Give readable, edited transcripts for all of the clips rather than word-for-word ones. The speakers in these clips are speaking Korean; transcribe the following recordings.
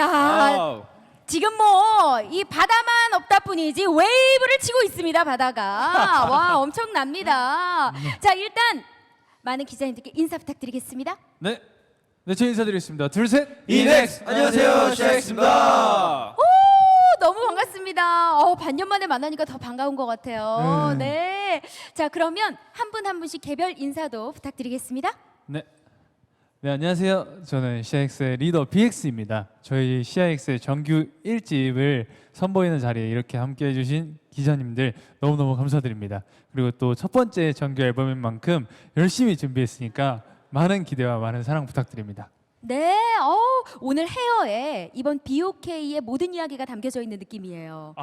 야, 지금 뭐 이 바다만 없다 뿐이지 웨이브를 치고 있습니다, 바다가. 와, 엄청납니다. 자, 일단 많은 기자님들께 인사 부탁드리겠습니다. 네, 저 인사드리겠습니다. 둘, 셋. 이넥스 안녕하세요, 샤엑스입니다. 오, 너무 반갑습니다. 반년 만에 만나니까 더 반가운 것 같아요. 네. 자, 그러면 한 분 한 분씩 개별 인사도 부탁드리겠습니다. 네, 안녕하세요. 저는 CIX의 리더 BX입니다. 저희 CIX의 정규 1집을 선보이는 자리에 이렇게 함께 해주신 기자님들 너무너무 감사드립니다. 그리고 또 첫 번째 정규 앨범인 만큼 열심히 준비했으니까 많은 기대와 많은 사랑 부탁드립니다. 네, 오늘 헤어에 이번 BOK의 모든 이야기가 담겨져 있는 느낌이에요.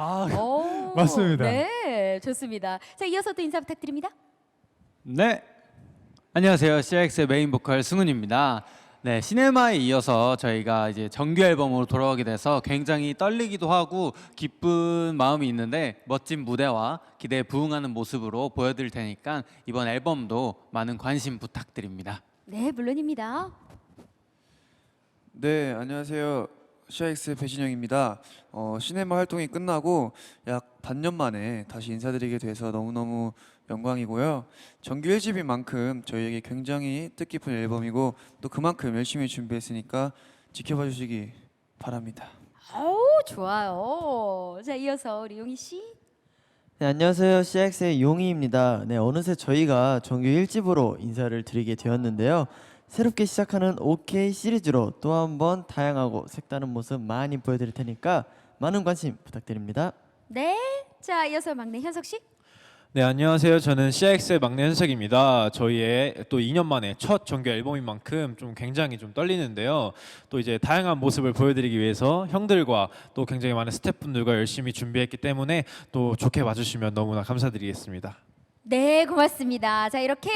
맞습니다. 네, 좋습니다. 자, 이어서 또 인사 부탁드립니다. 네, 안녕하세요. CX의 메인 보컬 승훈입니다. 네, 시네마에 이어서 저희가 이제 정규 앨범으로 돌아오게 돼서 굉장히 떨리기도 하고 기쁜 마음이 있는데 멋진 무대와 기대에 부응하는 모습으로 보여드릴 테니까 이번 앨범도 많은 관심 부탁드립니다. 네, 물론입니다. 네, 안녕하세요. CIX 배진영입니다. 시네마 활동이 끝나고 약 반년 만에 다시 인사드리게 돼서 너무너무 영광이고요. 정규 1집인 만큼 저희에게 굉장히 뜻깊은 앨범이고 또 그만큼 열심히 준비했으니까 지켜봐 주시기 바랍니다. 좋아요. 자, 이어서 우리 용희 씨. 네, 안녕하세요. CX의 용희입니다. 네, 어느새 저희가 정규 1집으로 인사를 드리게 되었는데요. 새롭게 시작하는 OK 시리즈로 또 한 번 다양하고 색다른 모습 많이 보여드릴 테니까 많은 관심 부탁드립니다. 네. 자, 이어서 막내 현석 씨. 네, 안녕하세요. 저는 CIX의 막내 현석입니다. 저희의 또 2년 만에 첫 정규 앨범인 만큼 좀 굉장히 좀 떨리는데요. 또 이제 다양한 모습을 보여드리기 위해서 형들과 또 굉장히 많은 스태프분들과 열심히 준비했기 때문에 또 좋게 봐주시면 너무나 감사드리겠습니다. 네, 고맙습니다. 자, 이렇게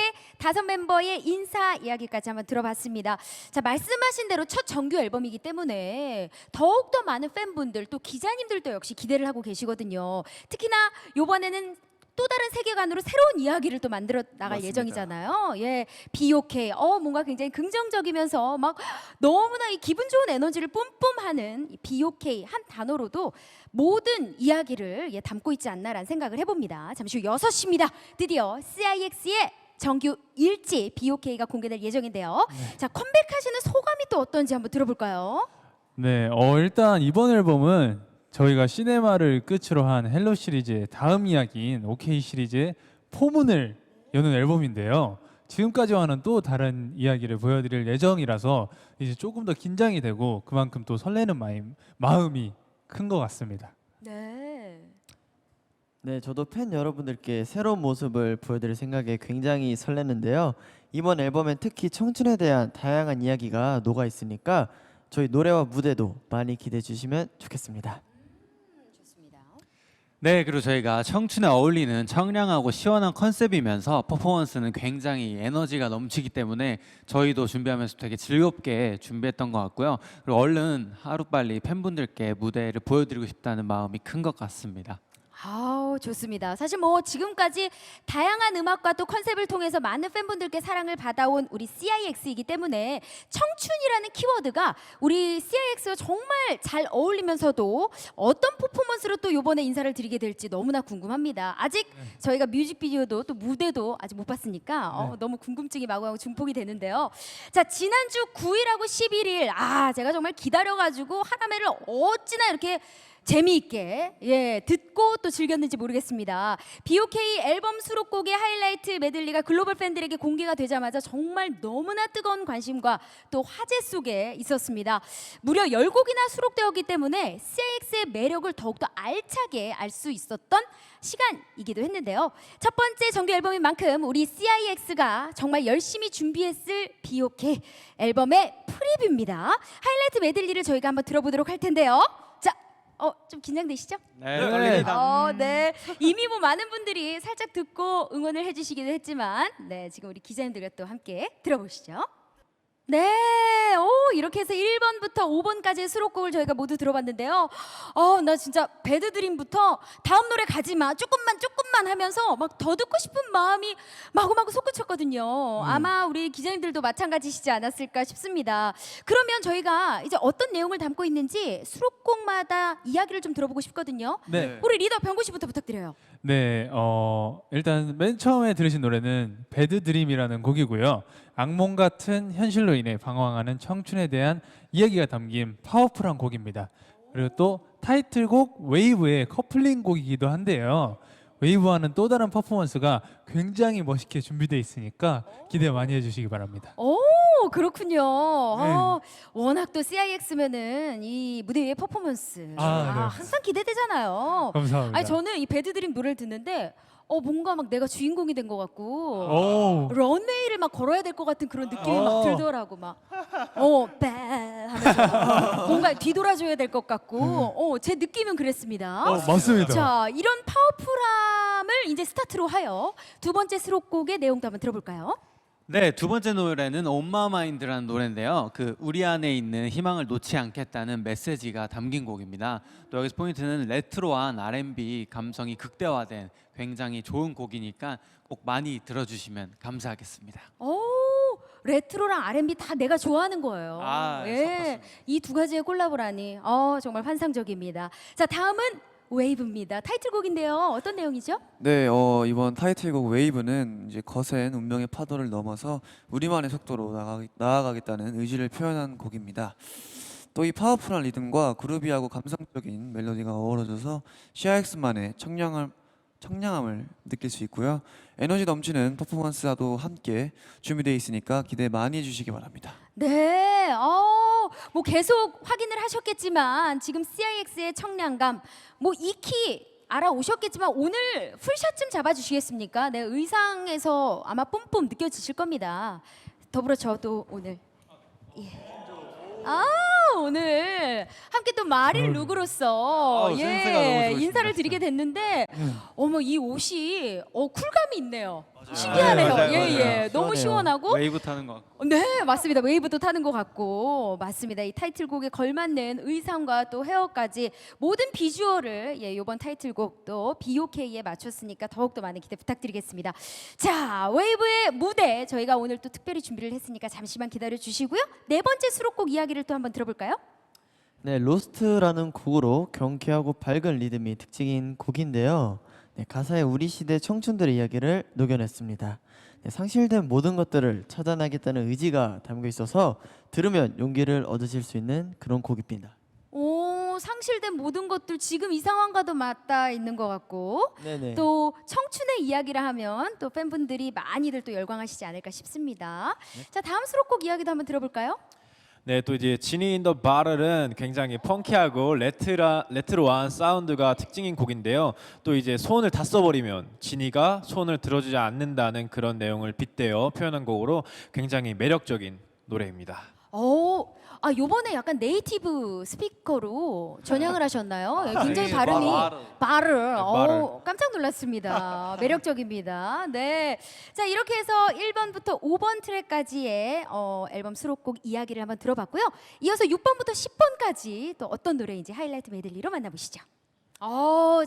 5 멤버의 인사 이야기까지 한번 들어봤습니다. 자, 말씀하신 대로 첫 정규 앨범이기 때문에 더욱더 많은 팬분들 또 기자님들도 역시 기대를 하고 계시거든요. 특히나 이번에는 또 다른 세계관으로 새로운 이야기를 또 만들어 나갈 맞습니다. 예정이잖아요. 예, BOK. 뭔가 굉장히 긍정적이면서 막 너무나 이 기분 좋은 에너지를 뿜뿜하는 이 BOK 한 단어로도 모든 이야기를 담고 있지 않나라는 생각을 해봅니다. 잠시 후 6시입니다. 드디어 CIX의 정규 1집 BOK가 공개될 예정인데요. 자, 컴백하시는 소감이 또 어떤지 한번 들어볼까요? 네, 일단 이번 앨범은 저희가 시네마를 끝으로 한 헬로 시리즈의 다음 이야기인 OK 시리즈의 포문을 여는 앨범인데요. 지금까지와는 또 다른 이야기를 보여드릴 예정이라서 이제 조금 더 긴장이 되고 그만큼 또 설레는 마음이 큰 것 같습니다. 네. 네, 저도 팬 여러분들께 새로운 모습을 보여드릴 생각에 굉장히 설레는데요. 이번 앨범엔 특히 청춘에 대한 다양한 이야기가 녹아 있으니까 저희 노래와 무대도 많이 기대해 주시면 좋겠습니다. 좋습니다. 네, 그리고 저희가 청춘에 어울리는 청량하고 시원한 컨셉이면서 퍼포먼스는 굉장히 에너지가 넘치기 때문에 저희도 준비하면서 되게 즐겁게 준비했던 것 같고요. 그리고 얼른 하루빨리 팬분들께 무대를 보여드리고 싶다는 마음이 큰 것 같습니다. 좋습니다. 사실 뭐 지금까지 다양한 음악과 또 컨셉을 통해서 많은 팬분들께 사랑을 받아온 우리 CIX이기 때문에 청춘이라는 키워드가 우리 CIX와 정말 잘 어울리면서도 어떤 퍼포먼스로 또 이번에 인사를 드리게 될지 너무나 궁금합니다. 아직 저희가 뮤직비디오도 또 무대도 아직 못 봤으니까 너무 궁금증이 마구마구 증폭이 되는데요. 자, 지난주 9일하고 11일 제가 정말 기다려가지고 하나매를 어찌나 이렇게 재미있게 듣고 또 즐겼는지 모르겠습니다. BOK 앨범 수록곡의 하이라이트 메들리가 글로벌 팬들에게 공개가 되자마자 정말 너무나 뜨거운 관심과 또 화제 속에 있었습니다. 무려 10곡이나 수록되었기 때문에 CIX의 매력을 더욱더 알차게 알 수 있었던 시간이기도 했는데요. 첫 번째 정규 앨범인 만큼 우리 CIX가 정말 열심히 준비했을 BOK 앨범의 프리뷰입니다. 하이라이트 메들리를 저희가 한번 들어보도록 할 텐데요. 자, 좀 긴장되시죠? 네, 떨립니다. 네. 이미 뭐 많은 분들이 살짝 듣고 응원을 해주시기도 했지만, 네, 지금 우리 기자님들과 또 함께 들어보시죠. 네, 이렇게 해서 1번부터 5번까지의 수록곡을 저희가 모두 들어봤는데요. 나 진짜 배드드림부터 다음 노래 가지마, 조금만 하면서 막 더 듣고 싶은 마음이 마구마구 솟구쳤거든요. 아마 우리 기자님들도 마찬가지시지 않았을까 싶습니다. 그러면 저희가 이제 어떤 내용을 담고 있는지 수록곡마다 이야기를 좀 들어보고 싶거든요. 네. 우리 리더 병구 씨부터 부탁드려요. 네, 일단 맨 처음에 들으신 노래는 배드 드림이라는 곡이고요. 악몽 같은 현실로 인해 방황하는 청춘에 대한 이야기가 담긴 파워풀한 곡입니다. 그리고 또 타이틀곡 웨이브의 커플링 곡이기도 한데요. 웨이브와는 또 다른 퍼포먼스가 굉장히 멋있게 준비되어 있으니까 기대 많이 해주시기 바랍니다. 오, 그렇군요. 워낙 또 CIX면은 이 무대 위의 퍼포먼스 네. 항상 기대되잖아요. 감사합니다. 아니 저는 이 배드드림 노래를 듣는데 뭔가 막 내가 주인공이 된 것 같고 오. 런웨이를 막 걸어야 될 것 같은 그런 느낌이 막 들더라고 막빼 하면서 뭔가 뒤돌아줘야 될 것 같고 제 느낌은 그랬습니다. 맞습니다. 자, 이런 파워풀함을 이제 스타트로 하여 두 번째 수록곡의 내용도 한번 들어볼까요? 네, 두 번째 노래는 On My Mind라는 노래인데요. 그 우리 안에 있는 희망을 놓지 않겠다는 메시지가 담긴 곡입니다. 또 여기서 포인트는 레트로한 R&B 감성이 극대화된 굉장히 좋은 곡이니까 꼭 많이 들어주시면 감사하겠습니다. 오, 레트로랑 R&B 다 내가 좋아하는 거예요. 섞었습니다. 이 두 가지의 콜라보라니 정말 환상적입니다. 자, 다음은 웨이브입니다. 타이틀곡인데요. 어떤 내용이죠? 네, 이번 타이틀곡 웨이브는 이제 거센 운명의 파도를 넘어서 우리만의 속도로 나아가겠다는 의지를 표현한 곡입니다. 또 이 파워풀한 리듬과 그루비하고 감성적인 멜로디가 어우러져서 CIX만의 청량함을 느낄 수 있고요. 에너지 넘치는 퍼포먼스와도 함께 준비되어 있으니까 기대 많이 해주시기 바랍니다. 네, 뭐 계속 확인을 하셨겠지만 지금 CIX의 청량감, 뭐 익히 알아오셨겠지만 오늘 풀샷 좀 잡아주시겠습니까? 네, 의상에서 아마 뿜뿜 느껴지실 겁니다. 더불어 저도 오늘 오늘 함께 또 마릴 룩으로서 센스가 너무 좋으십니다. 인사를 드리게 됐는데 어머 이 옷이 쿨감이 있네요. 신기하네요. 맞아요, 예, 맞아요. 너무 시원하고 웨이브 타는 것 같고. 네, 맞습니다. 웨이브도 타는 것 같고 맞습니다. 이 타이틀곡에 걸맞는 의상과 또 헤어까지 모든 비주얼을 이번 타이틀곡도 BOK에 맞췄으니까 더욱더 많은 기대 부탁드리겠습니다. 자, 웨이브의 무대 저희가 오늘 또 특별히 준비를 했으니까 잠시만 기다려 주시고요. 네 번째 수록곡 이야기를 또 한번 들어볼까요? 네, 로스트라는 곡으로 경쾌하고 밝은 리듬이 특징인 곡인데요. 네, 가사에 우리 시대 청춘들의 이야기를 녹여냈습니다. 네, 상실된 모든 것들을 찾아내겠다는 의지가 담겨 있어서 들으면 용기를 얻으실 수 있는 그런 곡입니다. 오, 상실된 모든 것들 지금 이 상황과도 맞닿아 있는 것 같고 네네. 또 청춘의 이야기라 하면 또 팬분들이 많이들 또 열광하시지 않을까 싶습니다. 자, 다음 수록곡 이야기도 한번 들어볼까요? 네, 또 이제 지니 인 더 바를은 굉장히 펑키하고 레트로한 사운드가 특징인 곡인데요. 또 이제 손을 다 써버리면 지니가 손을 들어주지 않는다는 그런 내용을 빗대어 표현한 곡으로 굉장히 매력적인 노래입니다. 요번에 약간 네이티브 스피커로 전향을 하셨나요? 굉장히 네, 발음이 바를. 바를. 깜짝 놀랐습니다. 매력적입니다. 네. 자, 이렇게 해서 1번부터 5번 트랙까지의 앨범 수록곡 이야기를 한번 들어봤고요. 이어서 6번부터 10번까지 또 어떤 노래인지 하이라이트 메들리로 만나보시죠.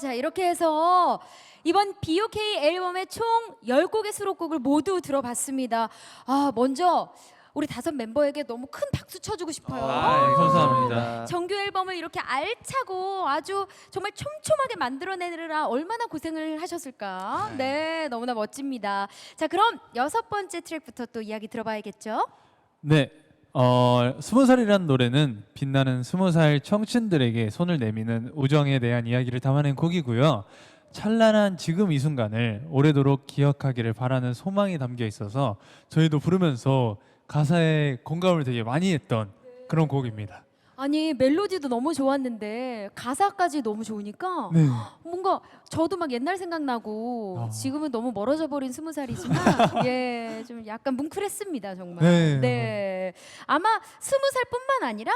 자, 이렇게 해서 이번 BOK 앨범의 총 10곡의 수록곡을 모두 들어봤습니다. 먼저 우리 5 멤버에게 너무 큰 박수 쳐주고 싶어요. 감사합니다. 정규 앨범을 이렇게 알차고 아주 정말 촘촘하게 만들어내느라 얼마나 고생을 하셨을까. 네, 너무나 멋집니다. 자, 그럼 6번째 트랙부터 또 이야기 들어봐야겠죠? 네, 20살이라는 노래는 빛나는 20살 청춘들에게 손을 내미는 우정에 대한 이야기를 담아낸 곡이고요. 찬란한 지금 이 순간을 오래도록 기억하기를 바라는 소망이 담겨 있어서 저희도 부르면서 가사에 공감을 되게 많이 했던 그런 곡입니다. 아니, 멜로디도 너무 좋았는데 가사까지 너무 좋으니까 네. 뭔가 저도 막 옛날 생각나고 지금은 너무 멀어져 버린 20살이지만 좀 약간 뭉클했습니다 정말. 네. 아마 20살뿐만 아니라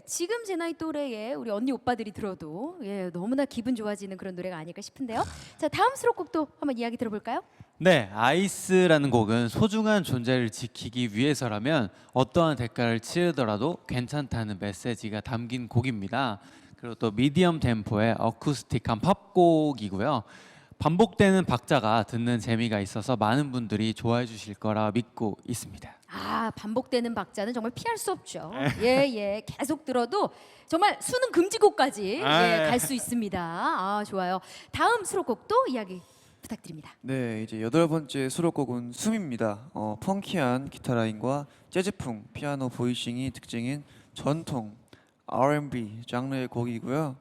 지금 제 나이 또래의 우리 언니 오빠들이 들어도 너무나 기분 좋아지는 그런 노래가 아닐까 싶은데요. 자, 다음 수록곡도 한번 이야기 들어볼까요? 네, 아이스라는 곡은 소중한 존재를 지키기 위해서라면 어떠한 대가를 치르더라도 괜찮다는 메시지가 담긴 곡입니다. 그리고 또 미디엄 템포의 어쿠스틱한 팝곡이고요. 반복되는 박자가 듣는 재미가 있어서 많은 분들이 좋아해 주실 거라 믿고 있습니다. 아, 반복되는 박자는 정말 피할 수 없죠. 예. 계속 들어도 정말 수능 금지곡까지 갈 수 있습니다. 아, 좋아요. 다음 수록곡도 이야기 부탁드립니다. 네, 이제 8번째 수록곡은 숨입니다. 펑키한 기타 라인과 재즈풍, 피아노 보이싱이 특징인 전통 R&B 장르의 곡이고요.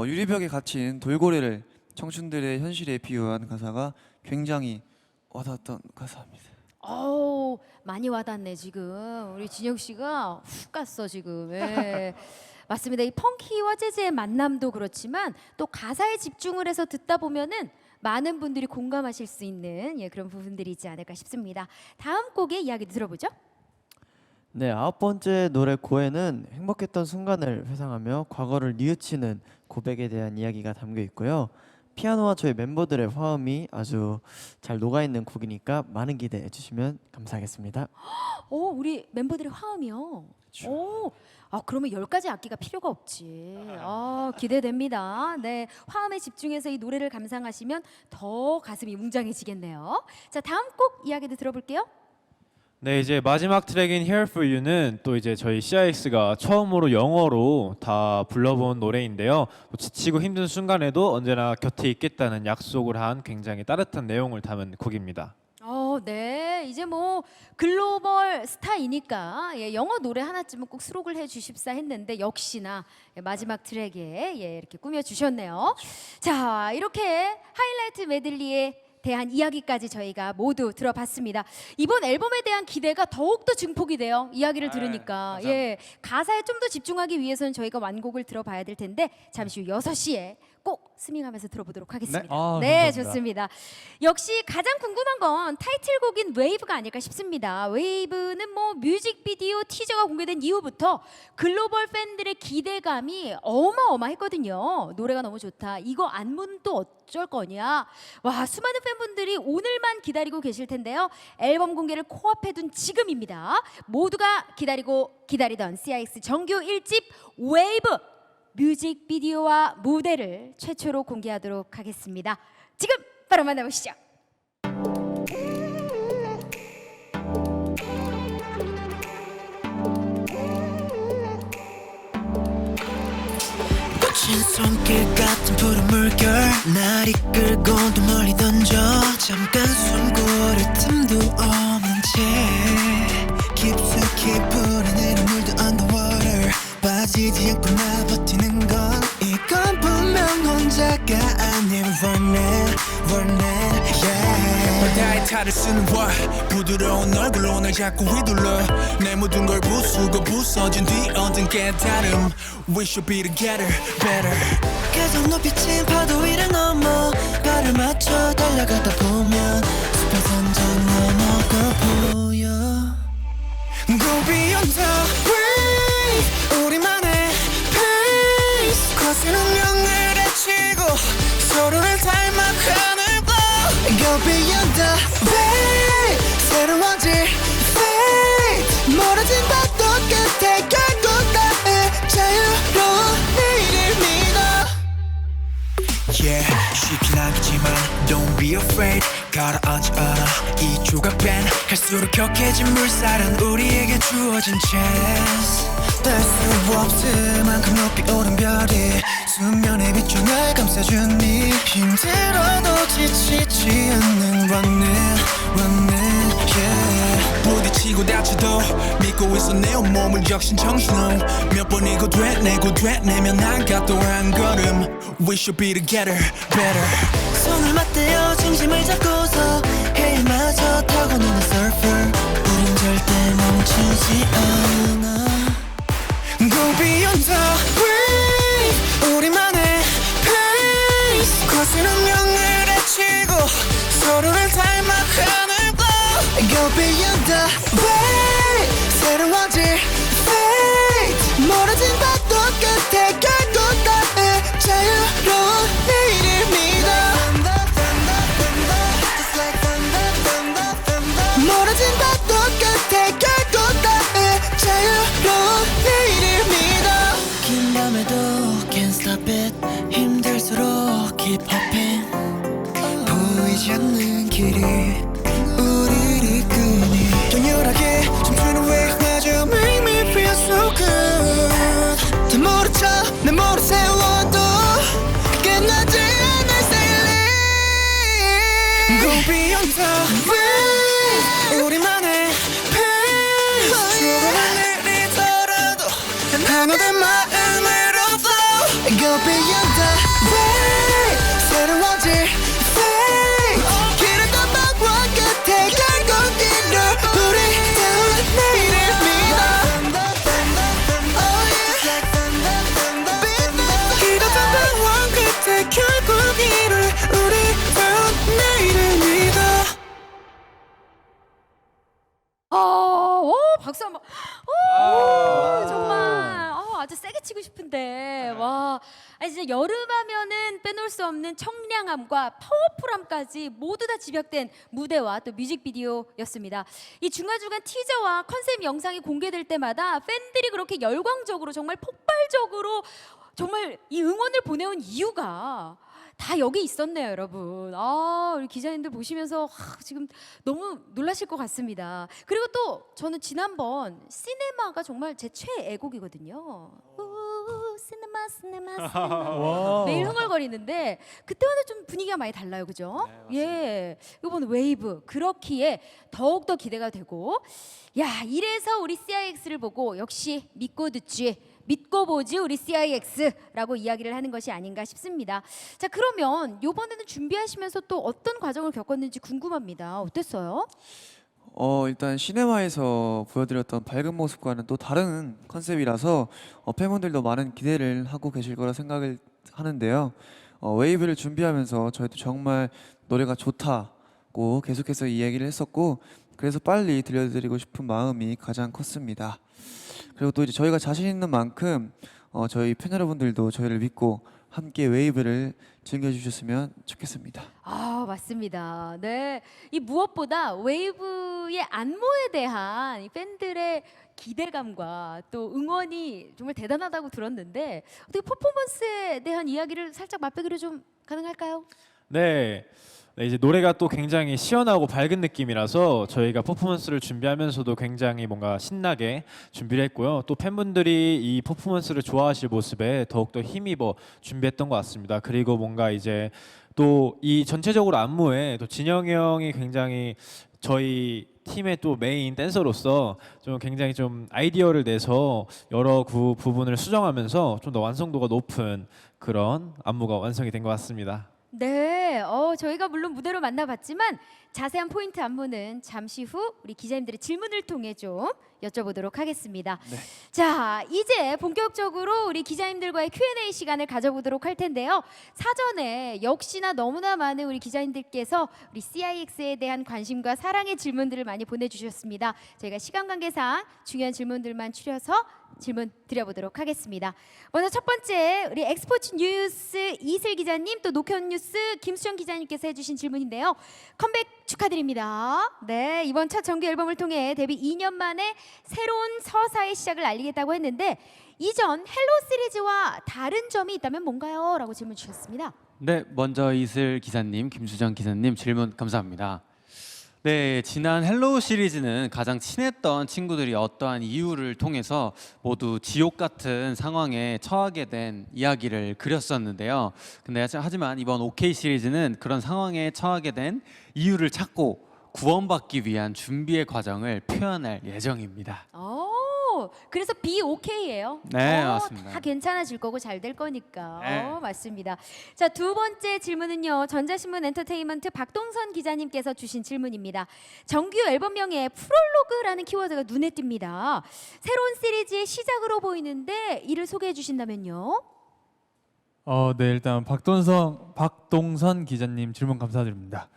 유리벽에 갇힌 돌고래를 청춘들의 현실에 비유한 가사가 굉장히 와닿았던 가사입니다. 많이 와닿네 지금. 우리 진혁 씨가 훅 갔어 지금. 예. 맞습니다. 이 펑키와 재즈의 만남도 그렇지만 또 가사에 집중을 해서 듣다 보면은 많은 분들이 공감하실 수 있는 그런 부분들이 있지 않을까 싶습니다. 다음 곡의 이야기도 들어보죠. 네, 9번째 노래 고에는 행복했던 순간을 회상하며 과거를 뉘우치는 고백에 대한 이야기가 담겨 있고요. 피아노와 저희 멤버들의 화음이 아주 잘 녹아있는 곡이니까 많은 기대해 주시면 감사하겠습니다. 우리 멤버들의 화음이요. 그러면 10가지 악기가 필요가 없지. 기대됩니다. 네, 화음에 집중해서 이 노래를 감상하시면 더 가슴이 웅장해지겠네요. 자, 다음 곡 이야기도 들어볼게요. 네, 이제 마지막 트랙인 Here for You는 또 이제 저희 CIX가 처음으로 영어로 다 불러본 노래인데요. 뭐 지치고 힘든 순간에도 언제나 곁에 있겠다는 약속을 한 굉장히 따뜻한 내용을 담은 곡입니다. 네, 이제 뭐 글로벌 스타이니까 영어 노래 하나쯤은 꼭 수록을 해주십사 했는데 역시나 마지막 트랙에 이렇게 꾸며주셨네요. 자, 이렇게 하이라이트 메들리에 대한 이야기까지 저희가 모두 들어봤습니다. 이번 앨범에 대한 기대가 더욱더 증폭이 돼요. 이야기를 들으니까. 가사에 좀 더 집중하기 위해서는 저희가 완곡을 들어봐야 될 텐데 잠시 후 6시에 꼭 스밍하면서 들어보도록 하겠습니다. 네, 감사합니다. 좋습니다. 역시 가장 궁금한 건 타이틀곡인 웨이브가 아닐까 싶습니다. 웨이브는 뭐 뮤직비디오 티저가 공개된 이후부터 글로벌 팬들의 기대감이 어마어마했거든요. 노래가 너무 좋다. 이거 안무는 또 어쩔 거냐. 와, 수많은 팬분들이 오늘만 기다리고 계실 텐데요. 앨범 공개를 코앞에 둔 지금입니다. 모두가 기다리던 CIX 정규 1집 웨이브 뮤직비디오와 무대를 최초로 공개하도록 하겠습니다. 지금 바로 만나보시죠. 거친 손길 같은 푸른 물결 날 이끌고 또 멀리 던져 잠깐 숨 고를 틈도 없는 채 깊숙이 불어내는 물도 underwater 빠지지 않고 나 버티는 건 이건 분명 혼자가 아닌 running 바다에 탈을 쓰는 월 부드러운 얼굴로 날 자꾸 휘둘러 내 모든 걸 부수고 부서진 뒤 얻은 깨달음 We should be together better 계속 높이 친 파도 위를 넘어 발을 맞춰 달려가다 보면 숲에선 저 너머가 보여 Go beyond the wave 우리만의 pace 거센 운명을 헤치고 서로를 닮아 하늘 blow Go beyond the wave 새로워질 fate 멀어진 바도 끝에 결국 나의 자유로운 내일을 믿어 Yeah 쉽진 않겠지만 Don't be afraid 가라앉지 않아 이 조각 밴 갈수록 격해진 물살은 우리에게 주어진 chance 뗄 수 없을 만큼 높이 오른 별이 수면에 비춰 날 감싸주니 힘들어도 지치지 않는 running yeah 부딪히고 다쳐도 믿고 있어 내 온몸을 적신 정신으로 몇 번이고 되뇌고 되뇌면 난가 또 한 걸음 We should be together better 손을 맞대어 중심을 잡고서 해일마저 타고 노는 surfer 우린 절대 멈추지 않아 Go beyond the wave 우리만의 pace 거센 운명을 헤치고 서로를 닮아 하늘 blow Go beyond the wave 새로워질 fate 멀어진 바도 끝에 결국 나의 자유로운 내일을 믿어 Just like thunder 춤추는 웨이브마저 make me feel so good 다 모르죠 내 머리 세워도 끝나지 않을 sailing Go beyond the wave 우리만의 pace 추억은 내리더라도 하나된 마음으로 flow Go beyond the wave 새로워질 fate 길을 떠나와 끝에 결국 이룰 우리다운 내일을 믿어 Oh yeah 길을 떠나와 끝에 결국 이룰 우리다운 내일을 믿어 오, 박수 한번. 오, 정말. 아주 세게 치고 싶은데. 와. 아니 진짜 여름하면은 빼놓을 수 없는 청량함과 파워풀함까지 모두 다 집약된 무대와 또 뮤직비디오였습니다. 이 중간중간 티저와 컨셉 영상이 공개될 때마다 팬들이 그렇게 열광적으로 정말 폭발적으로 정말 이 응원을 보내온 이유가 다 여기 있었네요, 여러분. 우리 기자님들 보시면서 지금 너무 놀라실 것 같습니다. 그리고 또 저는 지난번 시네마가 정말 제 최애곡이거든요. 시네마 시네마 매일 흥얼거리는데 그때와는 좀 분위기가 많이 달라요, 그죠? 예, 이번 웨이브 그렇기에 더욱더 기대가 되고, 야 이래서 우리 CIX를 보고 역시 믿고 듣지. 믿고 보지 우리 CIX라고 이야기를 하는 것이 아닌가 싶습니다. 자 그러면 이번에는 준비하시면서 또 어떤 과정을 겪었는지 궁금합니다. 어땠어요? 일단 시네마에서 보여드렸던 밝은 모습과는 또 다른 컨셉이라서 팬분들도 많은 기대를 하고 계실 거라 생각을 하는데요. 웨이브를 준비하면서 저희도 정말 노래가 좋다고 계속해서 이야기를 했었고, 그래서 빨리 들려드리고 싶은 마음이 가장 컸습니다. 그리고 또 이제 저희가 자신 있는 만큼 저희 팬 여러분들도 저희를 믿고 함께 웨이브를 즐겨주셨으면 좋겠습니다. 맞습니다. 네, 이 무엇보다 웨이브의 안무에 대한 이 팬들의 기대감과 또 응원이 정말 대단하다고 들었는데 어떻게 퍼포먼스에 대한 이야기를 살짝 맛보기로 좀 가능할까요? 네. 네, 이제 노래가 또 굉장히 시원하고 밝은 느낌이라서 저희가 퍼포먼스를 준비하면서도 굉장히 뭔가 신나게 준비를 했고요. 또 팬분들이 이 퍼포먼스를 좋아하실 모습에 더욱더 힘입어 준비했던 것 같습니다. 그리고 뭔가 이제 또 이 전체적으로 안무에 또 진영이 형이 굉장히 저희 팀의 또 메인 댄서로서 좀 굉장히 좀 아이디어를 내서 여러 부분을 수정하면서 좀 더 완성도가 높은 그런 안무가 완성이 된 것 같습니다. 네, 저희가 물론 무대로 만나봤지만 자세한 포인트 안무는 잠시 후 우리 기자님들의 질문을 통해 좀 여쭤보도록 하겠습니다. 네. 자, 이제 본격적으로 우리 기자님들과의 Q&A 시간을 가져보도록 할 텐데요. 사전에 역시나 너무나 많은 우리 기자님들께서 우리 CIX에 대한 관심과 사랑의 질문들을 많이 보내주셨습니다. 저희가 시간 관계상 중요한 질문들만 추려서 질문 드려보도록 하겠습니다. 먼저 첫 번째 우리 엑스포츠 뉴스 이슬 기자님, 또 노현 뉴스 김수정 기자님께서 해주신 질문인데요. 컴백 축하드립니다. 네, 이번 첫 정규 앨범을 통해 데뷔 2년 만에 새로운 서사의 시작을 알리겠다고 했는데 이전 헬로 시리즈와 다른 점이 있다면 뭔가요? 라고 질문 주셨습니다. 네, 먼저 이슬 기자님, 김수정 기자님 질문 감사합니다. 네, 지난 헬로우 시리즈는 가장 친했던 친구들이 어떠한 이유를 통해서 모두 지옥 같은 상황에 처하게 된 이야기를 그렸었는데요. 근데 하지만 이번 OK 시리즈는 그런 상황에 처하게 된 이유를 찾고 구원받기 위한 준비의 과정을 표현할 예정입니다. 그래서 BOK예요. 네, 맞습니다. 다 괜찮아질 거고 잘 될 거니까. 네. 맞습니다. 자, 두 번째 질문은요. 전자신문 엔터테인먼트 박동선 기자님께서 주신 질문입니다. 정규 앨범명에 프롤로그라는 키워드가 눈에 띕니다. 새로운 시리즈의 시작으로 보이는데 이를 소개해 주신다면요. 네, 일단 박동선 기자님 질문 감사드립니다.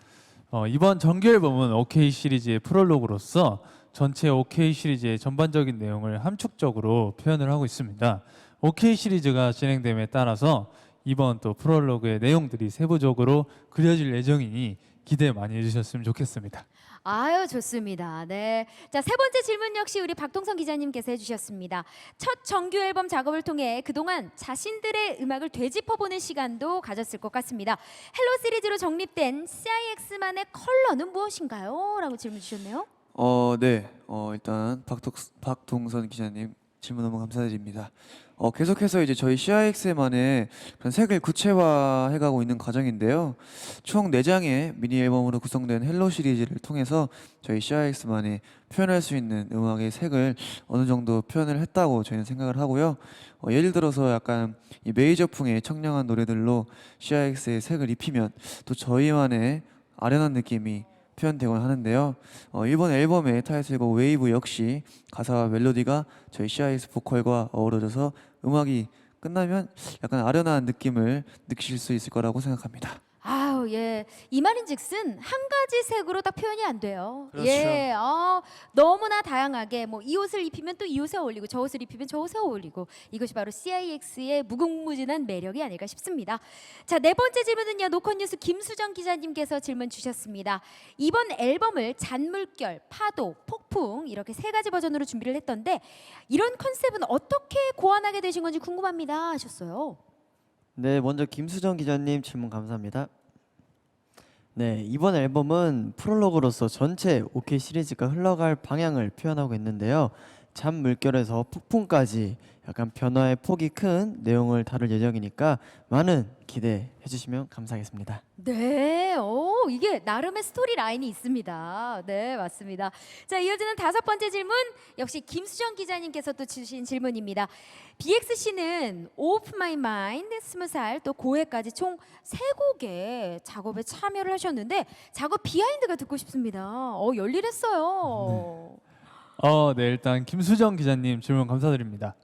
이번 정규 앨범은 OK 시리즈의 프롤로그로서 전체 OK 시리즈의 전반적인 내용을 함축적으로 표현을 하고 있습니다. OK 시리즈가 진행됨에 따라서 이번 또 프롤로그의 내용들이 세부적으로 그려질 예정이니 기대 많이 해주셨으면 좋겠습니다. 아유, 좋습니다. 네. 자, 세 번째 질문 역시 우리 박동선 기자님께서 해주셨습니다. 첫 정규 앨범 작업을 통해 그동안 자신들의 음악을 되짚어보는 시간도 가졌을 것 같습니다. 헬로 시리즈로 정립된 CIX만의 컬러는 무엇인가요? 라고 질문 주셨네요. 네. 일단 박동선 기자님 질문 너무 감사드립니다. 계속해서 이제 저희 CIX만의 그런 색을 구체화해가고 있는 과정인데요. 총 4장의 미니 앨범으로 구성된 헬로 시리즈를 통해서 저희 CIX만의 표현할 수 있는 음악의 색을 어느 정도 표현을 했다고 저희는 생각을 하고요. 예를 들어서 약간 이 메이저풍의 청량한 노래들로 CIX의 색을 입히면 또 저희만의 아련한 느낌이 표현되곤 하는데요. 이번 앨범의 타이틀곡 웨이브 역시 가사와 멜로디가 저희 CIX 보컬과 어우러져서 음악이 끝나면 약간 아련한 느낌을 느끼실 수 있을 거라고 생각합니다. 아우 예, 이 말인즉슨 한 가지 색으로 딱 표현이 안 돼요. 그렇죠. 예, 너무나 다양하게 뭐 이 옷을 입히면 또 이 옷에 어울리고 저 옷을 입히면 저 옷에 어울리고 이것이 바로 CIX의 무궁무진한 매력이 아닐까 싶습니다. 자, 4번째 질문은요. 노컷뉴스 김수정 기자님께서 질문 주셨습니다. 이번 앨범을 잔물결, 파도, 폭풍 이렇게 3가지 버전으로 준비를 했던데 이런 컨셉은 어떻게 고안하게 되신 건지 궁금합니다 하셨어요. 네, 먼저 김수정 기자님 질문 감사합니다. 네, 이번 앨범은 프롤로그로서 전체 OK 시리즈가 흘러갈 방향을 표현하고 있는데요. 잠 물결에서 폭풍까지 약간 변화의 폭이 큰 내용을 다룰 예정이니까 많은 기대해 주시면 감사하겠습니다. 네, 이게 나름의 스토리 라인이 있습니다. 네, 맞습니다. 자, 이어지는 5번째 질문 역시 김수정 기자님께서 또 주신 질문입니다. BXC는 Off My Mind, 20살 또 고해까지 총 3곡의 작업에 참여를 하셨는데 작업 비하인드가 듣고 싶습니다. 열일했어요. 네, 일단 김수정 기자님 질문 감사드립니다.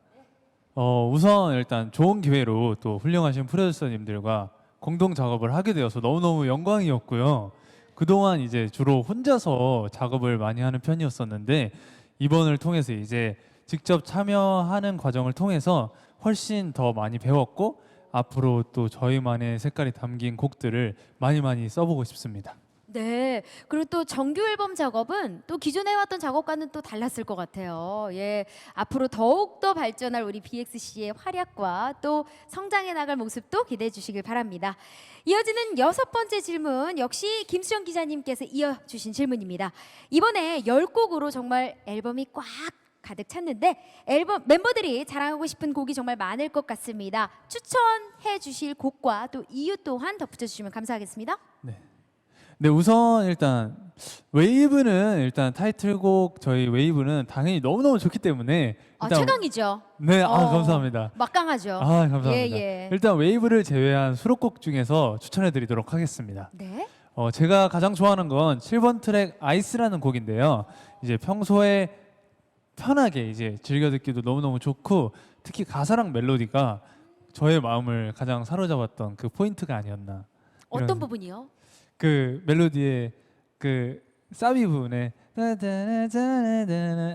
우선 일단 좋은 기회로 또 훌륭하신 프로듀서님들과 공동 작업을 하게 되어서 너무너무 영광이었고요. 그동안 이제 주로 혼자서 작업을 많이 하는 편이었었는데 이번을 통해서 이제 직접 참여하는 과정을 통해서 훨씬 더 많이 배웠고 앞으로 또 저희만의 색깔이 담긴 곡들을 많이 써보고 싶습니다. 네, 그리고 또 정규 앨범 작업은 또 기존에 해왔던 작업과는 또 달랐을 것 같아요. 예, 앞으로 더욱더 발전할 우리 BXC의 활약과 또 성장해 나갈 모습도 기대해 주시길 바랍니다. 이어지는 6번째 질문 역시 김수정 기자님께서 이어주신 질문입니다. 이번에 10곡으로 정말 앨범이 꽉 가득 찼는데 앨범 멤버들이 자랑하고 싶은 곡이 정말 많을 것 같습니다. 추천해 주실 곡과 또 이유 또한 덧붙여 주시면 감사하겠습니다. 네, 우선 일단 웨이브는 일단 타이틀곡 저희 웨이브는 당연히 너무너무 좋기 때문에 일단 최강이죠. 네, 어, 감사합니다. 막강하죠. 감사합니다. 예. 일단 웨이브를 제외한 수록곡 중에서 추천해드리도록 하겠습니다. 네. 제가 가장 좋아하는 건 7번 트랙 아이스라는 곡인데요. 이제 평소에 편하게 이제 즐겨 듣기도 너무너무 좋고 특히 가사랑 멜로디가 저의 마음을 가장 사로잡았던 그 포인트가 아니었나. 어떤 이런- 부분이요? 그 멜로디의 그 사비 부분에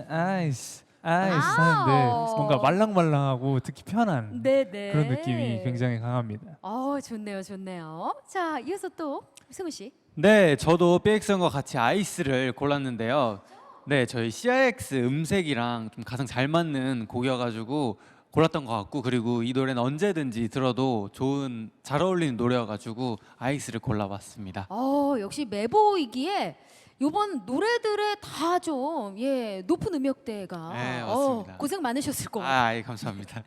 아이스 하는데 뭔가 말랑말랑하고 듣기 편한 네네. 그런 느낌이 굉장히 강합니다. 좋네요. 자, 이어서 또 승우 씨. 네, 저도 BXN과 같이 아이스를 골랐는데요. 네, 저희 CIX 음색이랑 좀 가장 잘 맞는 곡이어가지고 골랐던 것 같고 그리고 이 노래는 언제든지 들어도 좋은 잘 어울리는 노래여가지고 아이스를 골라봤습니다. 역시 매보이기에 요번 노래들에 다 좀 높은 음역대가 네, 맞습니다. 고생 많으셨을 것 같아요. 예, 감사합니다.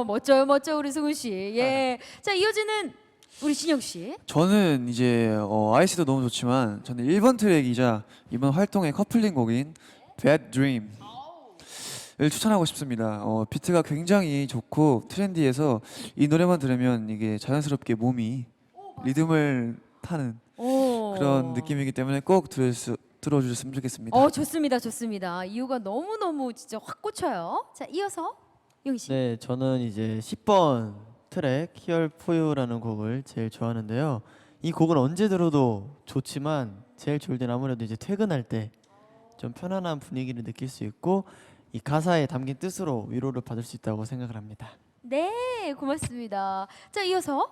멋져 우리 승우 씨. 예. 자, 이어지는 우리 진영 씨. 저는 이제 아이스도 너무 좋지만 저는 1번 트랙이자 이번 활동의 커플링 곡인 Bad Dream을 추천하고 싶습니다. 비트가 굉장히 좋고 트렌디해서 이 노래만 들으면 이게 자연스럽게 몸이 리듬을 타는 그런 느낌이기 때문에 꼭 들어주셨으면 좋겠습니다. 좋습니다. 이유가 너무너무 진짜 확 꽂혀요. 자, 이어서 용희 씨. 네, 저는 이제 10번 트랙 Here For You라는 곡을 제일 좋아하는데요. 이 곡은 언제 들어도 좋지만 제일 좋을 때는 아무래도 이제 퇴근할 때 좀 편안한 분위기를 느낄 수 있고 이 가사에 담긴 뜻으로 위로를 받을 수 있다고 생각을 합니다. 네, 고맙습니다. 자, 이어서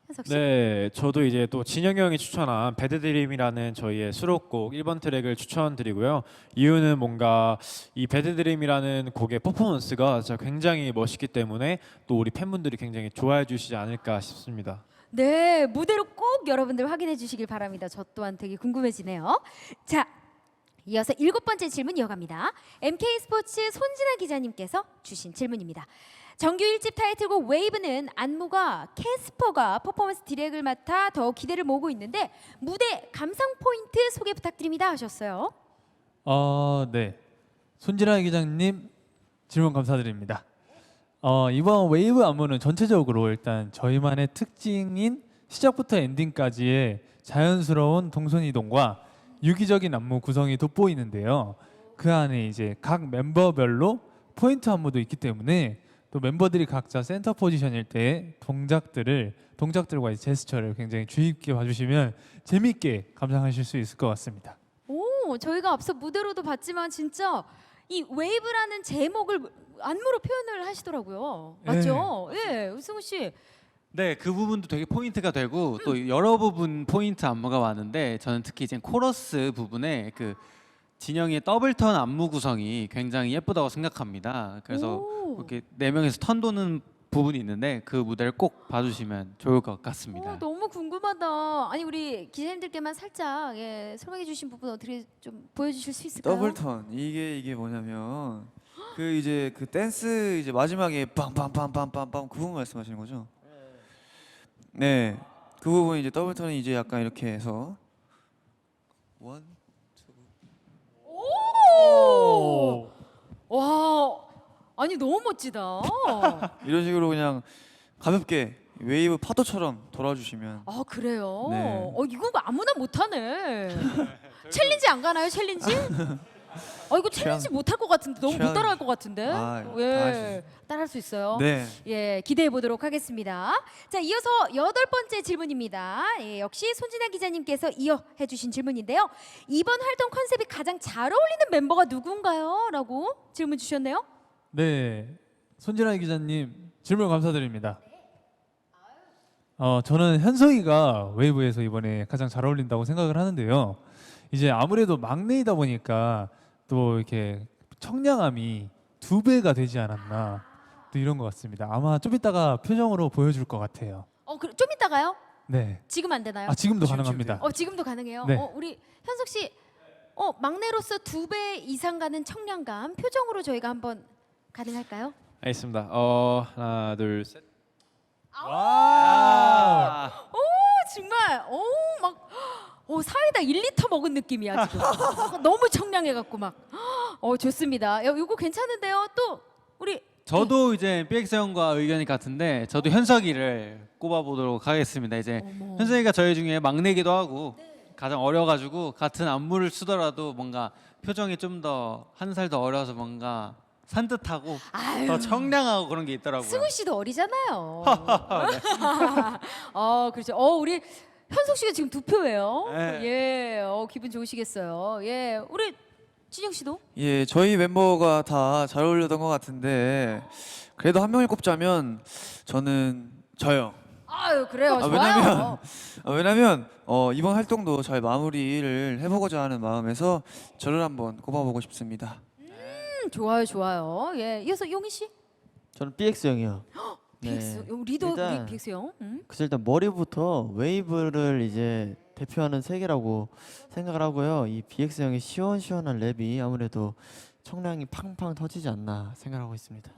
현석 씨. 네, 저도 이제 또 진영이 형이 추천한 배드 드림이라는 저희의 수록곡 1번 트랙을 추천드리고요. 이유는 뭔가 이 배드 드림이라는 곡의 퍼포먼스가 진짜 굉장히 멋있기 때문에 또 우리 팬분들이 굉장히 좋아해 주시지 않을까 싶습니다. 네, 무대로 꼭 여러분들 확인해 주시길 바랍니다. 저 또한 되게 궁금해지네요. 자, 이어서 7번째 질문 이어갑니다. MK스포츠 손진아 기자님께서 주신 질문입니다. 정규 1집 타이틀곡 웨이브는 안무가 캐스퍼가 퍼포먼스 디렉을 맡아 더 기대를 모으고 있는데 무대 감상 포인트 소개 부탁드립니다 하셨어요. 네. 손진아 기자님 질문 감사드립니다. 이번 웨이브 안무는 전체적으로 일단 저희만의 특징인 시작부터 엔딩까지의 자연스러운 동선 이동과 유기적인 안무 구성이 돋보이는데요. 그 안에 이제 각 멤버별로 포인트 안무도 있기 때문에 또 멤버들이 각자 센터 포지션일 때 동작들과 제스처를 굉장히 주의 깊게 봐주시면 재밌게 감상하실 수 있을 것 같습니다. 오, 저희가 앞서 무대로도 봤지만 진짜 이 웨이브라는 제목을 안무로 표현을 하시더라고요. 맞죠? 예, 승우 씨. 네, 그 부분도 되게 포인트가 되고 또 여러 부분 포인트 안무가 많은데 저는 특히 이제 코러스 부분에 그 진영의 더블턴 안무 구성이 굉장히 예쁘다고 생각합니다. 그래서 오. 이렇게 4명이서 턴 도는 부분이 있는데 그 무대를 꼭 봐주시면 좋을 것 같습니다. 너무 궁금하다. 아니 우리 기자님들께만 살짝 설명해 주신 부분 어떻게 좀 보여주실 수 있을까요? 더블턴 이게 뭐냐면 그 이제 그 댄스 이제 마지막에 빰빰빰빰빰빰 그 부분 말씀하시는 거죠? 네, 그 부분 이제 더블턴이 이제 약간 이렇게 해서 원 오! 와, 아니 너무 멋지다. 이런 식으로 그냥 가볍게 웨이브 파도처럼 돌아주시면 아 그래요? 네. 이거 아무나 못하네. 챌린지 안 가나요? 챌린지? 이거 챌린지 못할 것 같은데 너무 못 취향- 따라할 것 같은데. 다 할 수 따라할 수 있어요. 네. 예, 기대해 보도록 하겠습니다. 자, 이어서 8번째 질문입니다. 역시 손진아 기자님께서 이어해 주신 질문인데요. 이번 활동 컨셉이 가장 잘 어울리는 멤버가 누군가요? 라고 질문 주셨네요. 네, 손진아 기자님 질문 감사드립니다. 저는 현석이가 웨이브에서 이번에 가장 잘 어울린다고 생각을 하는데요. 이제 아무래도 막내이다 보니까 또 이렇게 청량함이 2배가 되지 않았나 또 이런 것 같습니다. 아마 좀 이따가 표정으로 보여줄 것 같아요. 좀 이따가요? 네. 지금 안 되나요? 지금도 지금 가능합니다. 지금도 가능해요. 네. 우리 현석 씨, 막내로서 2배 이상 가는 청량감 표정으로 저희가 한번 가능할까요? 알겠습니다. 하나, 둘, 셋. 와! 정말 사이다 1리터 먹은 느낌이야 지금. 너무 청량해갖고 막. 좋습니다. 이거 괜찮은데요? 또 우리 저도 이제 BX 형과 의견이 같은데 저도 현석이를 꼽아보도록 하겠습니다. 이제 어머. 현석이가 저희 중에 막내기도 하고 가장 어려가지고 같은 안무를 쓰더라도 뭔가 표정이 좀 더 한 살 더 어려서 뭔가 산뜻하고 아유. 더 청량하고 그런 게 있더라고요. 승우 씨도 어리잖아요. 그렇죠. 우리 현석 씨가 지금 2표예요. 네. 예, 기분 좋으시겠어요. 예, 우리 진영 씨도. 예, 저희 멤버가 다 잘 어울렸던 것 같은데 그래도 한 명을 꼽자면 저는 저요. 아유, 그래요. 좋아요. 왜냐면 이번 활동도 잘 마무리를 해보고자 하는 마음에서 저를 한번 꼽아보고 싶습니다. 좋아요. 예, 이어서 용희 씨. 저는 BX 형이요. BX 리더 일단 우리 BX 형. 그래서 일단 머리부터 웨이브를 이제 대표하는 색이라고 생각을 하고요. 이 BX 형의 시원시원한 랩이 아무래도 청량이 팡팡 터지지 않나 생각하고 있습니다.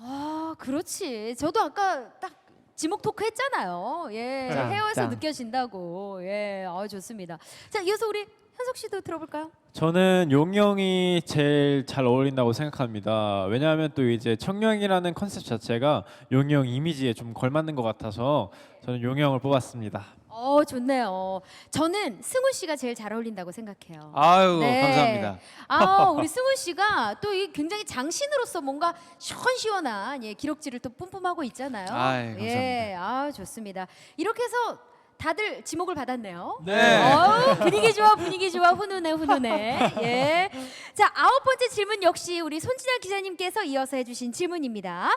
그렇지. 저도 아까 딱 지목 토크 했잖아요. 예, 짱, 헤어에서 짱. 느껴진다고. 예, 좋습니다. 자, 이어서 우리 현석 씨도 들어볼까요? 저는 용이 형이 제일 잘 어울린다고 생각합니다. 왜냐하면 또 이제 청량이라는 컨셉 자체가 용이 형 이미지에 좀 걸맞는 것 같아서 저는 용이 형을 뽑았습니다. 좋네요. 저는 승우 씨가 제일 잘 어울린다고 생각해요. 아유 네. 감사합니다. 우리 승우 씨가 또 이 굉장히 장신으로서 뭔가 시원시원한 기록지를 또 뿜뿜하고 있잖아요. 아이, 감사합니다. 예, 좋습니다. 이렇게 해서 다들 지목을 받았네요. 네. 분위기 좋아, 훈훈해. 예. 자, 9번째 질문 역시 우리 손진아 기자님께서 이어서 해주신 질문입니다.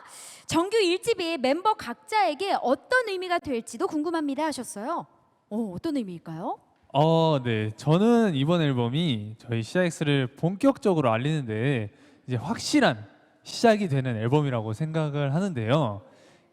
정규 1집이 멤버 각자에게 어떤 의미가 될지도 궁금합니다 하셨어요. 어떤 의미일까요? 네. 저는 이번 앨범이 저희 CIX를 본격적으로 알리는데 이제 확실한 시작이 되는 앨범이라고 생각을 하는데요.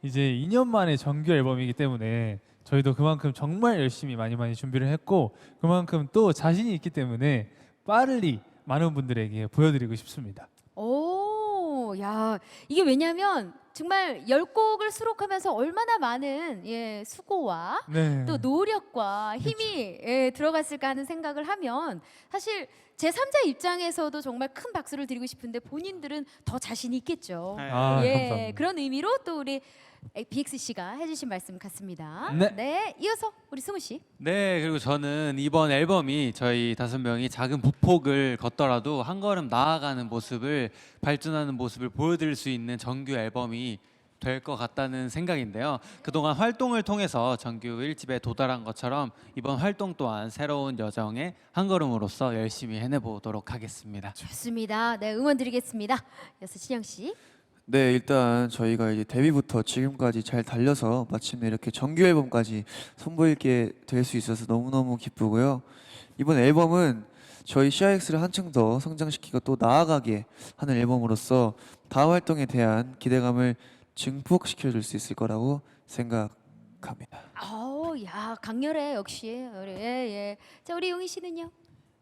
이제 2년 만에 정규 앨범이기 때문에 저희도 그만큼 정말 열심히 많이 준비를 했고 그만큼 또 자신이 있기 때문에 빠르리 많은 분들에게 보여드리고 싶습니다. 오, 야, 이게 왜냐면 정말 10곡을 수록하면서 얼마나 많은 수고와 네. 또 노력과 힘이 들어갔을까 하는 생각을 하면 사실 제3자 입장에서도 정말 큰 박수를 드리고 싶은데 본인들은 더 자신이 있겠죠. 아, 감사합니다. 그런 의미로 또 우리 BX 씨가 해주신 말씀 같습니다. 네. 이어서 우리 승우 씨. 네, 그리고 저는 이번 앨범이 저희 5명이 작은 부폭을 걷더라도 한 걸음 나아가는 모습을, 발전하는 모습을 보여드릴 수 있는 정규 앨범이 될 것 같다는 생각인데요. 그동안 활동을 통해서 정규 1집에 도달한 것처럼 이번 활동 또한 새로운 여정의 한 걸음으로서 열심히 해내보도록 하겠습니다. 좋습니다. 네, 응원 드리겠습니다. 이어서 신영 씨. 네, 일단 저희가 이제 데뷔부터 지금까지 잘 달려서 마침내 이렇게 정규 앨범까지 선보이게 될 수 있어서 너무너무 기쁘고요. 이번 앨범은 저희 CIX를 한층 더 성장시키고 또 나아가게 하는 앨범으로서 다음 활동에 대한 기대감을 증폭시켜 줄 수 있을 거라고 생각합니다. 야, 강렬해 역시. 자, 우리 용희 씨는요?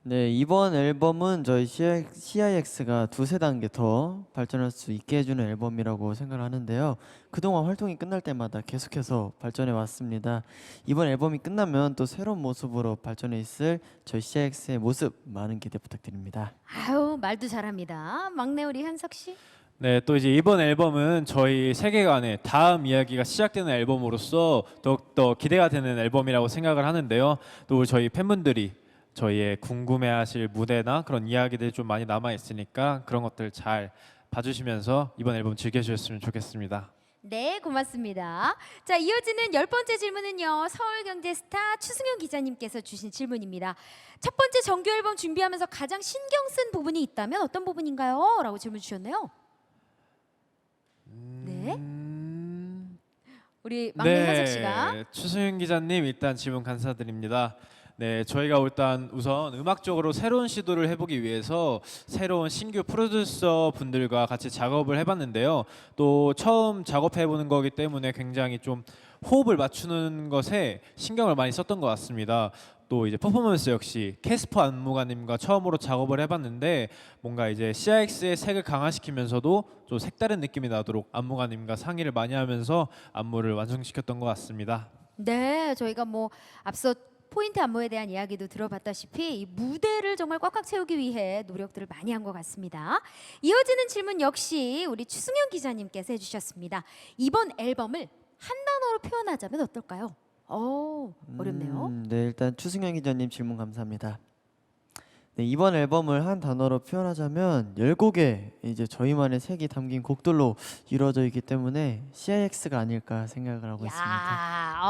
네, 이번 앨범은 저희 CIX가 두세 단계 더 발전할 수 있게 해주는 앨범이라고 생각을 하는데요. 그동안 활동이 끝날 때마다 계속해서 발전해 왔습니다. 이번 앨범이 끝나면 또 새로운 모습으로 발전해 있을 저희 CIX의 모습 많은 기대 부탁드립니다. 아유, 말도 잘합니다. 막내 우리 현석 씨. 네, 또 이제 이번 앨범은 저희 세계관의 다음 이야기가 시작되는 앨범으로서 더욱더 기대가 되는 앨범이라고 생각을 하는데요. 또 저희 팬분들이 저희의 궁금해하실 무대나 그런 이야기들이 좀 많이 남아 있으니까 그런 것들 잘 봐주시면서 이번 앨범 즐겨주셨으면 좋겠습니다. 네, 고맙습니다. 자, 이어지는 10번째 질문은요. 서울경제스타 추승현 기자님께서 주신 질문입니다. 첫 번째 정규 앨범 준비하면서 가장 신경 쓴 부분이 있다면 어떤 부분인가요? 라고 질문 주셨네요. 네. 우리 막내 현석 씨가. 추승윤 기자님 일단 질문 감사드립니다. 네, 저희가 일단 우선 음악적으로 새로운 시도를 해보기 위해서 새로운 신규 프로듀서 분들과 같이 작업을 해봤는데요. 또 처음 작업해보는 거기 때문에 굉장히 좀 호흡을 맞추는 것에 신경을 많이 썼던 것 같습니다. 또 이제 퍼포먼스 역시 캐스퍼 안무가님과 처음으로 작업을 해봤는데 뭔가 이제 CIX의 색을 강화시키면서도 좀 색다른 느낌이 나도록 안무가님과 상의를 많이 하면서 안무를 완성시켰던 것 같습니다. 네, 저희가 뭐 앞서 포인트 안무에 대한 이야기도 들어봤다시피 이 무대를 정말 꽉꽉 채우기 위해 노력들을 많이 한 것 같습니다. 이어지는 질문 역시 우리 추승현 기자님께서 해주셨습니다. 이번 앨범을 한 단어로 표현하자면 어떨까요? 어렵네요. 네, 일단 추승현 기자님 질문 감사합니다. 네, 이번 앨범을 한 단어로 표현하자면 10곡의 이제 저희만의 색이 담긴 곡들로 이루어져 있기 때문에 CIX가 아닐까 생각을 하고 있습니다.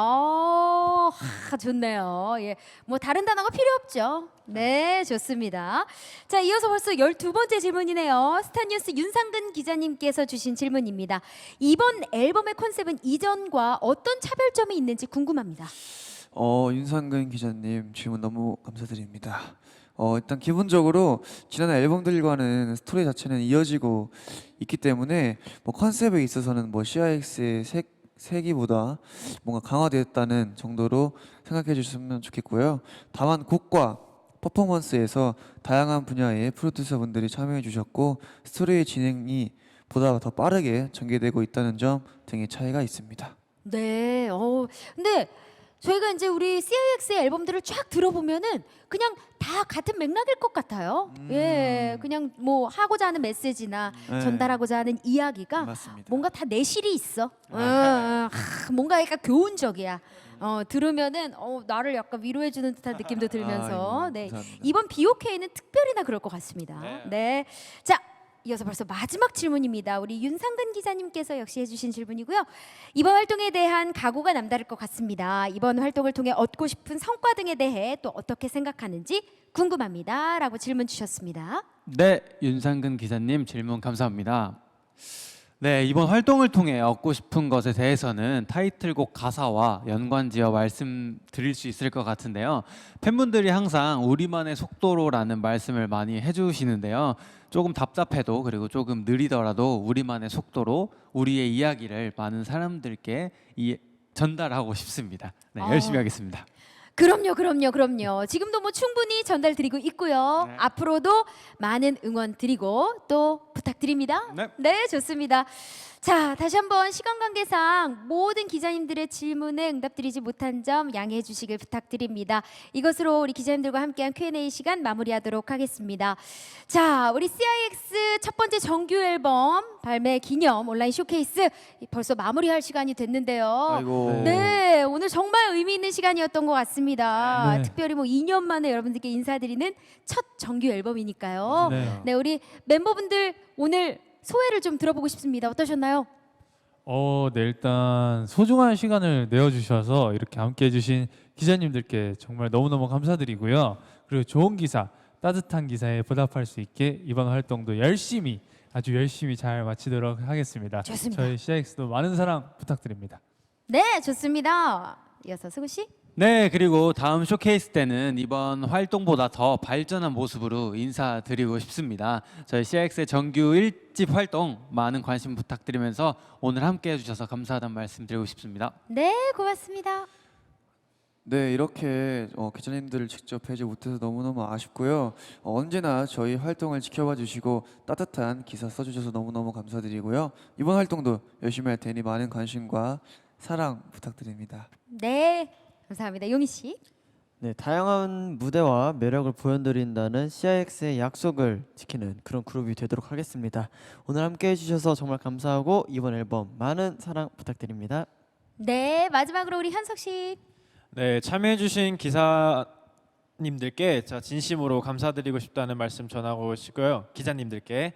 좋네요. 예, 뭐 다른 단어가 필요 없죠. 네, 좋습니다. 자, 이어서 벌써 12번째 질문이네요. 스타뉴스 윤상근 기자님께서 주신 질문입니다. 이번 앨범의 컨셉은 이전과 어떤 차별점이 있는지 궁금합니다. 윤상근 기자님 질문 너무 감사드립니다. 일단 기본적으로 지난 앨범들과는 스토리 자체는 이어지고 있기 때문에 뭐 컨셉에 있어서는 뭐 CIX의 세기보다 뭔가 강화되었다는 정도로 생각해 주셨으면 좋겠고요. 다만 곡과 퍼포먼스에서 다양한 분야의 프로듀서 분들이 참여해 주셨고 스토리의 진행이 보다 더 빠르게 전개되고 있다는 점 등의 차이가 있습니다. 네, 근데 저희가 이제 우리 CIX의 앨범들을 쫙 들어보면은 그냥 다 같은 맥락일 것 같아요. 예, 그냥 뭐 하고자 하는 메시지나 네. 전달하고자 하는 이야기가 맞습니다. 뭔가 다 내실이 있어. 뭔가 약간 교훈적이야. 들으면은 나를 약간 위로해주는 듯한 느낌도 들면서 아이고, 네, 감사합니다. 이번 BOK는 특별히나 그럴 것 같습니다. 네, 자. 이어서 벌써 마지막 질문입니다. 우리 윤상근 기자님께서 역시 해주신 질문이고요. 이번 활동에 대한 각오가 남다를 것 같습니다. 이번 활동을 통해 얻고 싶은 성과 등에 대해 또 어떻게 생각하는지 궁금합니다. 라고 질문 주셨습니다. 네, 윤상근 기자님 질문 감사합니다. 네, 이번 활동을 통해 얻고 싶은 것에 대해서는 타이틀곡 가사와 연관지어 말씀드릴 수 있을 것 같은데요. 팬분들이 항상 우리만의 속도로라는 말씀을 많이 해주시는데요. 조금 답답해도 그리고 조금 느리더라도 우리만의 속도로 우리의 이야기를 많은 사람들께 전달하고 싶습니다. 네, 열심히 하겠습니다. 그럼요. 지금도 뭐 충분히 전달드리고 있고요. 네. 앞으로도 많은 응원 드리고 또 부탁드립니다. 네. 좋습니다. 자, 다시 한번 시간 관계상 모든 기자님들의 질문에 응답드리지 못한 점 양해해 주시길 부탁드립니다. 이것으로 우리 기자님들과 함께한 Q&A 시간 마무리하도록 하겠습니다. 자, 우리 CIX 첫 번째 정규 앨범 발매 기념 온라인 쇼케이스 벌써 마무리할 시간이 됐는데요. 아이고. 네, 오늘 정말 의미 있는 시간이었던 것 같습니다. 네. 특별히 뭐 2년 만에 여러분들께 인사드리는 첫 정규 앨범이니까요. 네, 우리 멤버분들 오늘 소회를 좀 들어보고 싶습니다. 어떠셨나요? 네, 일단 소중한 시간을 내어주셔서 이렇게 함께해주신 기자님들께 정말 너무너무 감사드리고요. 그리고 좋은 기사, 따뜻한 기사에 보답할 수 있게 이번 활동도 아주 열심히 잘 마치도록 하겠습니다. 좋습니다. 저희 CIX도 많은 사랑 부탁드립니다. 네, 좋습니다. 이어서 승우 씨. 네, 그리고 다음 쇼케이스 때는 이번 활동보다 더 발전한 모습으로 인사드리고 싶습니다. 저희 CX의 정규 1집 활동 많은 관심 부탁드리면서 오늘 함께 해주셔서 감사하다는 말씀 드리고 싶습니다. 네, 고맙습니다. 네, 이렇게 기자님들을 직접 뵈지 못해서 너무너무 아쉽고요. 언제나 저희 활동을 지켜봐 주시고 따뜻한 기사 써주셔서 너무너무 감사드리고요. 이번 활동도 열심히 할 테니 많은 관심과 사랑 부탁드립니다. 네, 감사합니다. 용희 씨. 네, 다양한 무대와 매력을 보여드린다는 CIX의 약속을 지키는 그런 그룹이 되도록 하겠습니다. 오늘 함께 해주셔서 정말 감사하고 이번 앨범 많은 사랑 부탁드립니다. 네, 마지막으로 우리 현석 씨. 네, 참여해주신 기사님들께 제가 진심으로 감사드리고 싶다는 말씀 전하고 싶고요. 기자님들께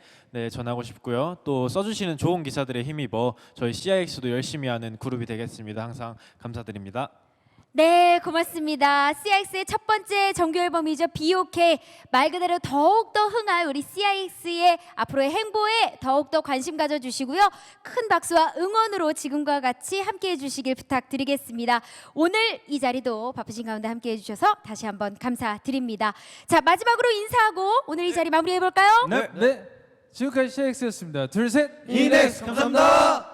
전하고 싶고요. 또 써주시는 좋은 기사들에 힘입어 저희 CIX도 열심히 하는 그룹이 되겠습니다. 항상 감사드립니다. 네, 고맙습니다. CIX의 첫 번째 정규 앨범이죠. BOK. 말 그대로 더욱더 흥할 우리 CIX의 앞으로의 행보에 더욱더 관심 가져주시고요. 큰 박수와 응원으로 지금과 같이 함께해 주시길 부탁드리겠습니다. 오늘 이 자리도 바쁘신 가운데 함께해 주셔서 다시 한번 감사드립니다. 자, 마지막으로 인사하고 오늘 이 자리 마무리해 볼까요? 네. 지금까지 CIX였습니다. 둘, 셋. 이넥스 감사합니다.